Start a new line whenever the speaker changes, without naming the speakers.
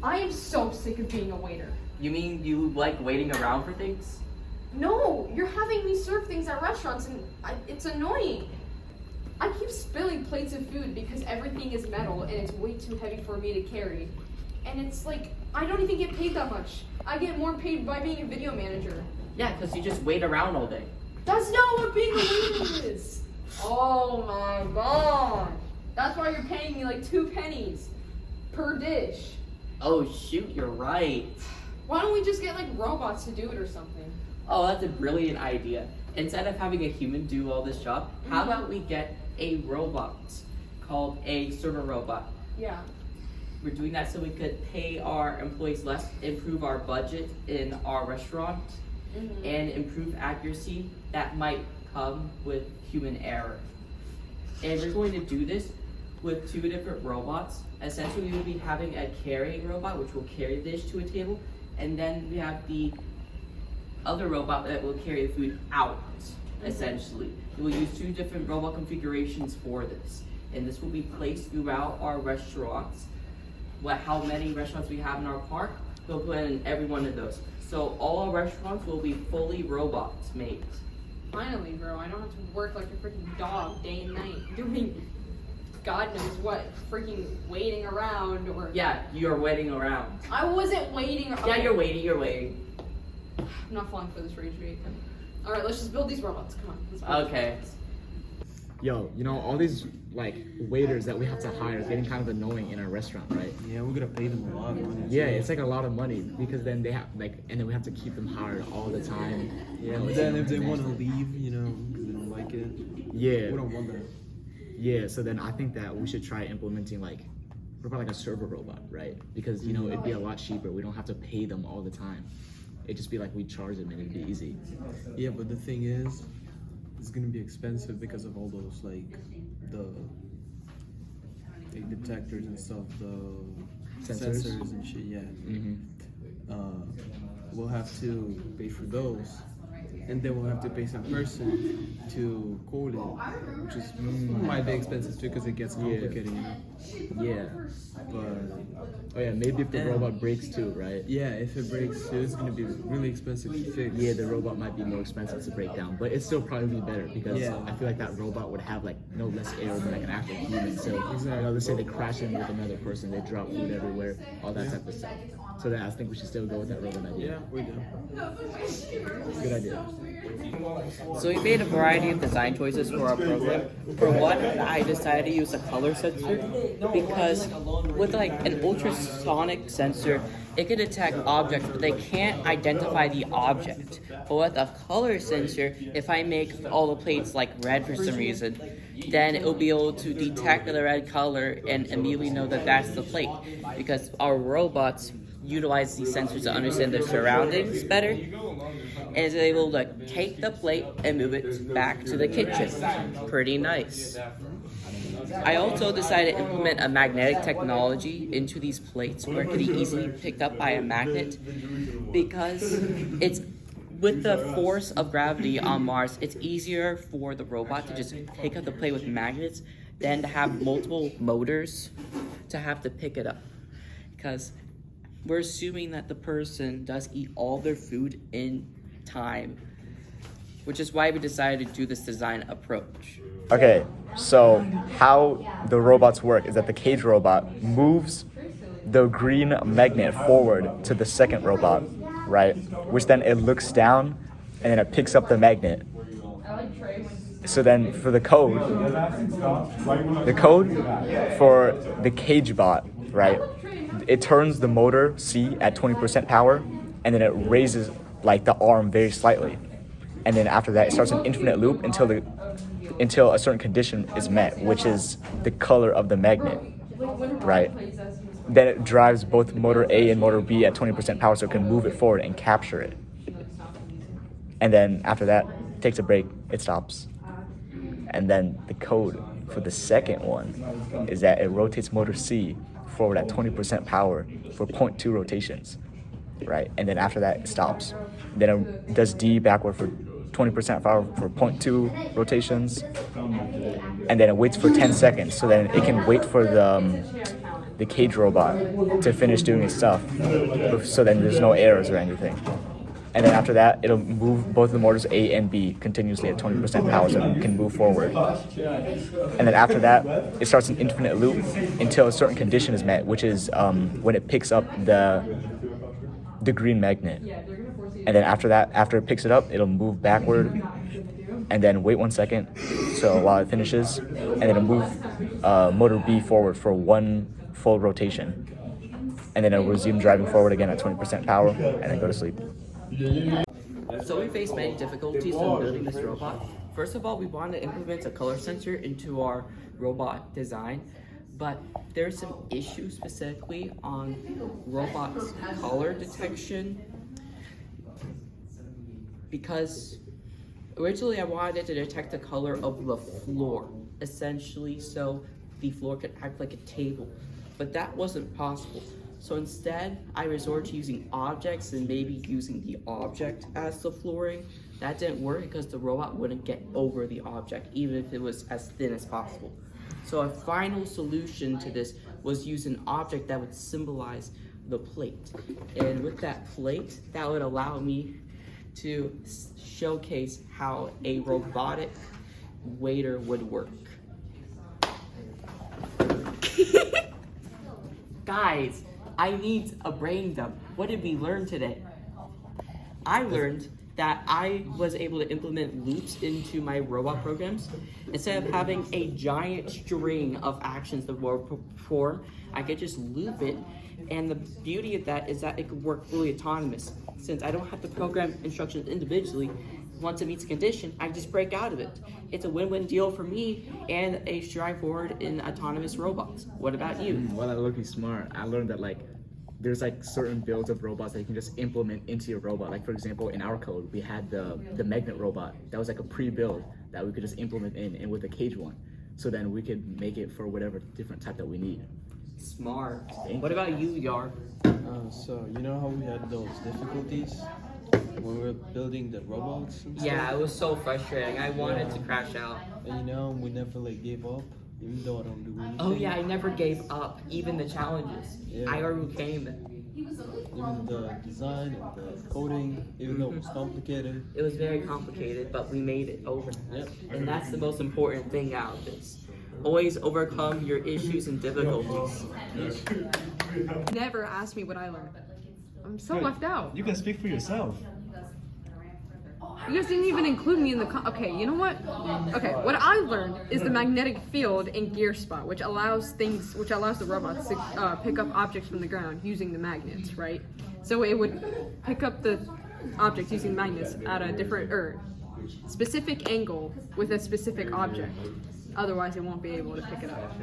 I am so sick of being a waiter.
You mean you like waiting around for things?
No, you're having me serve things at restaurants and it's annoying. I keep spilling plates of food because everything is metal and it's way too heavy for me to carry. And it's like, I don't even get paid that much. I get more paid by being a video manager.
Yeah, because you just wait around all day.
That's not what being a waiter is. Oh my god. That's why you're paying me like 2 pennies per dish.
Oh shoot, you're right.
Why don't we just get like robots to do it or something?
Oh, that's a brilliant idea. Instead of having a human do all this job, how about we get a robot called a server robot?
Yeah.
We're doing that so we could pay our employees less, improve our budget in our restaurant, and improve accuracy that might come with human error. And we're going to do this with 2 different robots. Essentially, we'll be having a carrying robot, which will carry the dish to a table, and then we have the other robot that will carry the food out, essentially. We'll use 2 different robot configurations for this, and this will be placed throughout our restaurants. How many restaurants we have in our park, we'll put in every one of those. So all our restaurants will be fully robots made.
Finally, bro, I don't have to work like a freaking dog day and night doing God knows what, freaking waiting around or...
Yeah, you're waiting around.
I wasn't waiting.
Yeah, you're waiting.
I'm not falling for this rage bait. Alright, let's just build these robots. Come on. Let's build
Okay.
Yo, you know, all these like waiters that we have to hire is getting kind of annoying in our restaurant, right?
Yeah, we're gonna pay them a lot of money.
Yeah, it's like a lot of money because then they have like, and then we have to keep them hired all the time.
Yeah, but then if they want to leave, you know, because they don't like it,
Yeah.
we don't want that.
Yeah, so then I think that we should try implementing like, what about like a server robot, right? Because, you know, it'd be a lot cheaper. We don't have to pay them all the time. It'd just be like we charge them and it'd be easy.
Yeah, but the thing is, it's gonna be expensive because of all those like the detectors and stuff, the
Sensors?
and shit. Yeah,
Mm-hmm.
we'll have to pay for those, and then we'll have to pay some person to code it, which is might be expensive too because it gets complicated, you know.
Yeah.
But
Oh yeah, maybe if the
Damn.
robot breaks too, right?
yeah, if it breaks too, it's gonna be really expensive to fix.
Yeah, the robot might be more expensive to break down, but it's still probably be better because
Yeah.
I feel like that robot would have like no less error than like an actual human. So,
Exactly.
you know, let's say they crash in with another person, they drop food everywhere, all that type of stuff. So then I think we should still go with that robot idea.
Yeah, we do.
Good idea.
So we made a variety of design choices for our program. For one, I decided to use a color sensor because with like an ultrasonic sensor, it can detect objects, but they can't identify the object. But with a color sensor, if I make all the plates like red for some reason, then it will be able to detect the red color and immediately know that that's the plate. Because our robots utilize these sensors to understand their surroundings better, and is able to take the plate and move it back to the kitchen. Pretty nice. I also decided to implement a magnetic technology into these plates where it could be easily picked up by a magnet because it's with the force of gravity on Mars, it's easier for the robot to just pick up the plate with magnets than to have multiple motors to have to pick it up. Because we're assuming that the person does eat all their food in time, which is why we decided to do this design approach.
Okay, so how the robots work is that the cage robot moves the green magnet forward to the second robot, right? Which then it looks down and then it picks up the magnet. So then for the code for the cage bot, right? It turns the motor C at 20% power and then it raises like the arm very slightly. And then after that, it starts an infinite loop until a certain condition is met, which is the color of the magnet, right? Then it drives both motor A and motor B at 20% power so it can move it forward and capture it. And then after that, it takes a break, it stops. And then the code for the second one is that it rotates motor C forward at 20% power for 0.2 rotations, right? And then after that, it stops. Then it does D backward for 20% power for 0.2 rotations, and then it waits for 10 seconds. So then it can wait for the cage robot to finish doing its stuff, so then there's no errors or anything. And then after that, it'll move both the motors A and B continuously at 20% power so it can move forward. And then after that, it starts an infinite loop until a certain condition is met, which is when it picks up the green magnet. And then after that, after it picks it up, it'll move backward and then wait 1 second so while it finishes, and then it'll move motor B forward for 1 full rotation. And then it'll resume driving forward again at 20% power and then go to sleep.
So we faced many difficulties when building this robot. First of all, we wanted to implement a color sensor into our robot design, but there's some issues specifically on robot's color detection, because originally I wanted it to detect the color of the floor, essentially, so the floor could act like a table, but that wasn't possible. So instead, I resorted to using objects and maybe using the object as the flooring. That didn't work because the robot wouldn't get over the object, even if it was as thin as possible. So a final solution to this was use an object that would symbolize the plate. And with that plate, that would allow me to showcase how a robotic waiter would work. Guys, I need a brain dump. What did we learn today? I learned that I was able to implement loops into my robot programs. Instead of having a giant string of actions the robot perform, I could just loop it. And the beauty of that is that it could work fully autonomous. Since I don't have to program instructions individually, once it meets a condition, I just break out of it. It's a win-win deal for me and a strive forward in autonomous robots. What about you?
Well, that looking smart. I learned that like there's like certain builds of robots that you can just implement into your robot. Like for example, in our code, we had the magnet robot. That was like a pre-build that we could just implement in, and with the cage one. So then we could make it for whatever different type that we need.
Smart. What about you, Yar?
So you know how we had those difficulties when we were building the robots and stuff?
Yeah, it was so frustrating. I wanted to crash out.
And you know, we never like gave up, even though I don't do anything.
Oh yeah, I never gave up, even the challenges.
Yeah.
I overcame it.
Even the design and the coding, even though it was complicated.
It was very complicated, but we made it over.
Yep.
And that's the most important thing out of this. Always overcome your issues and difficulties.
Never asked me what I learned. I'm so left out.
You can speak for yourself.
You guys didn't even include me in the okay, you know what? Okay, what I learned is the magnetic field in gear spot, which allows the robots to pick up objects from the ground using the magnets, right? So it would pick up the object using magnets at a different specific angle with a specific object. Otherwise, it won't be able to pick it up.